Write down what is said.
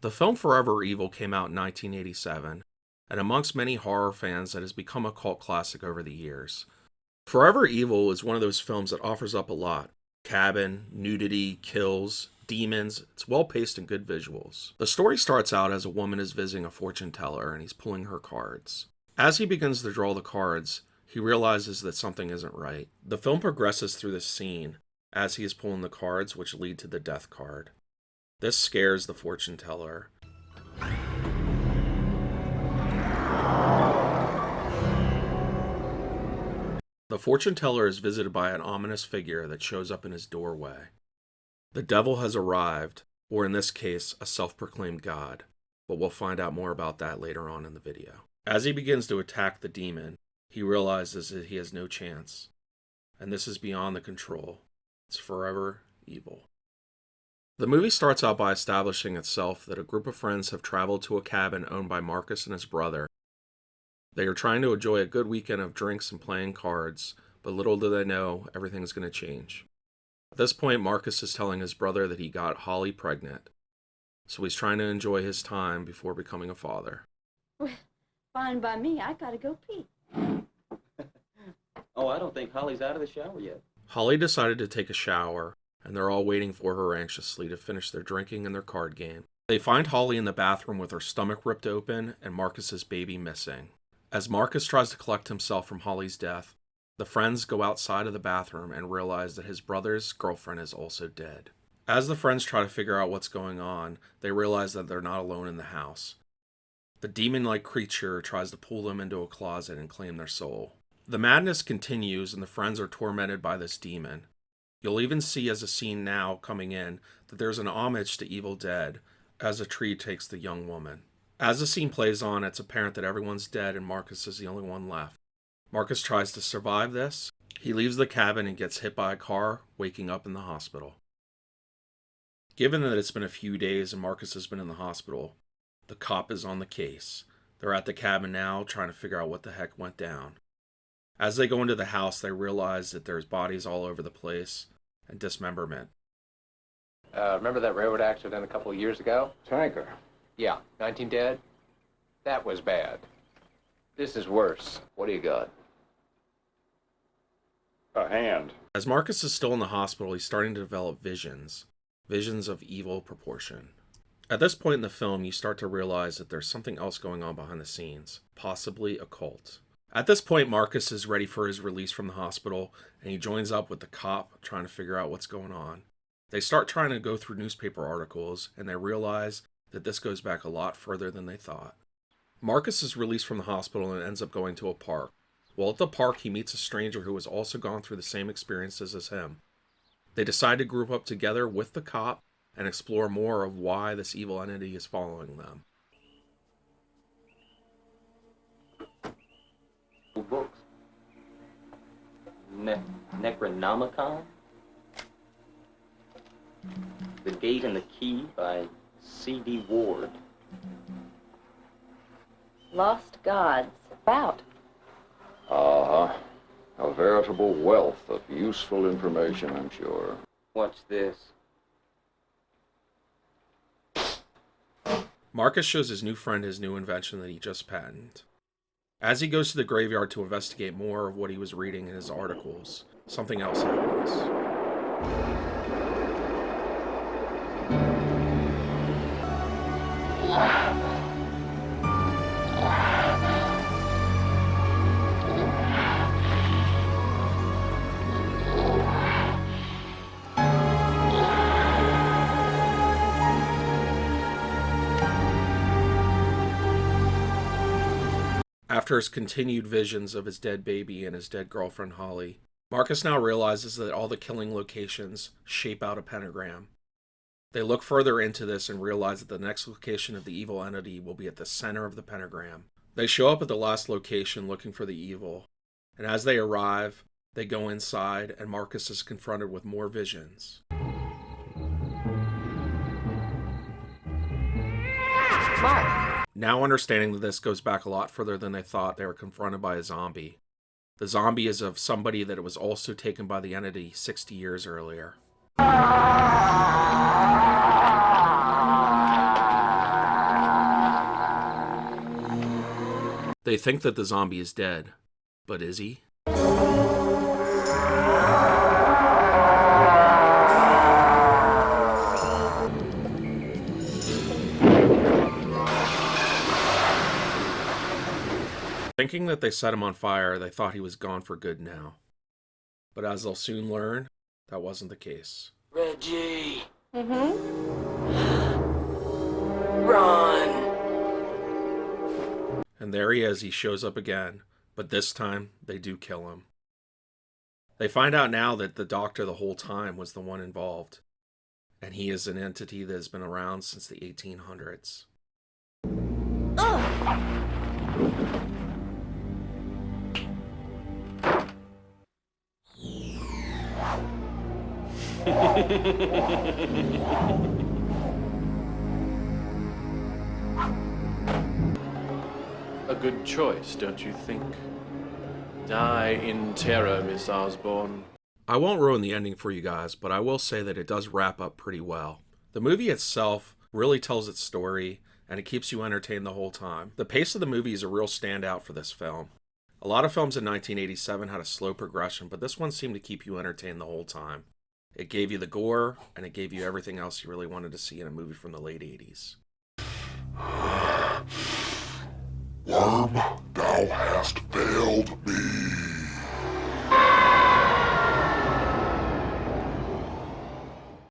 The film Forever Evil came out in 1987, and amongst many horror fans, it has become a cult classic over the years. Forever Evil is one of those films that offers up a lot. Cabin, nudity, kills, demons. It's well paced and good visuals. The story starts out as a woman is visiting a fortune teller and he's pulling her cards. As he begins to draw the cards, he realizes that something isn't right. The film progresses through this scene as he is pulling the cards, which lead to the death card. This scares the fortune teller. The fortune teller is visited by an ominous figure that shows up in his doorway. The devil has arrived, or in this case, a self-proclaimed god, but we'll find out more about that later on in the video. As he begins to attack the demon, he realizes that he has no chance, and this is beyond the control. It's forever evil. The movie starts out by establishing itself that a group of friends have traveled to a cabin owned by Marcus and his brother. They are trying to enjoy a good weekend of drinks and playing cards, but little do they know, everything's going to change. At this point, Marcus is telling his brother that he got Holly pregnant, so he's trying to enjoy his time before becoming a father. Well, fine by me. I gotta go pee. Oh, I don't think Holly's out of the shower yet. Holly decided to take a shower, and they're all waiting for her anxiously to finish their drinking and their card game. They find Holly in the bathroom with her stomach ripped open and Marcus's baby missing. As Marcus tries to collect himself from Holly's death, the friends go outside of the bathroom and realize that his brother's girlfriend is also dead. As the friends try to figure out what's going on, they realize that they're not alone in the house. The demon-like creature tries to pull them into a closet and claim their soul. The madness continues and the friends are tormented by this demon. You'll even see as a scene now coming in that there's an homage to Evil Dead as a tree takes the young woman. As the scene plays on, it's apparent that everyone's dead and Marcus is the only one left. Marcus tries to survive this. He leaves the cabin and gets hit by a car, waking up in the hospital. Given that it's been a few days and Marcus has been in the hospital, the cop is on the case. They're at the cabin now trying to figure out what the heck went down. As they go into the house, they realize that there's bodies all over the place and dismemberment. Remember that railroad accident a couple of years ago? Tanker. Yeah, 19 dead? That was bad. This is worse. What do you got? A hand. As Marcus is still in the hospital, he's starting to develop visions of evil proportion. At this point in the film, you start to realize that there's something else going on behind the scenes, possibly a cult. At this point, Marcus is ready for his release from the hospital, and he joins up with the cop trying to figure out what's going on. They start trying to go through newspaper articles, and they realize that this goes back a lot further than they thought. Marcus is released from the hospital and ends up going to a park. While at the park, he meets a stranger who has also gone through the same experiences as him. They decide to group up together with the cop and explore more of why this evil entity is following them. Books. Necronomicon. The Gate and the Key by C.D. Ward. Lost Gods. About. Uh-huh. A veritable wealth of useful information, I'm sure. What's this? Marcus shows his new friend his new invention that he just patented. As he goes to the graveyard to investigate more of what he was reading in his articles, something else happens. After his continued visions of his dead baby and his dead girlfriend Holly, Marcus now realizes that all the killing locations shape out a pentagram. They look further into this and realize that the next location of the evil entity will be at the center of the pentagram. They show up at the last location looking for the evil, and as they arrive, they go inside and Marcus is confronted with more visions. Mark. Now understanding that this goes back a lot further than they thought, they were confronted by a zombie. The zombie is of somebody that was also taken by the entity 60 years earlier. They think that the zombie is dead, but is he? Thinking that they set him on fire, they thought he was gone for good now. But as they'll soon learn, that wasn't the case. Reggie, Mm-hmm. run. And there he is, he shows up again, but this time they do kill him. They find out now that the doctor the whole time was the one involved, and he is an entity that has been around since the 1800s. A good choice, don't you think? Die in terror, Miss Osborne. I won't ruin the ending for you guys, but I will say that it does wrap up pretty well. The movie itself really tells its story, and it keeps you entertained the whole time. The pace of the movie is a real standout for this film. A lot of films in 1987 had a slow progression, but this one seemed to keep you entertained the whole time. It gave you the gore, and it gave you everything else you really wanted to see in a movie from the late 80s. Worm, thou hast failed me.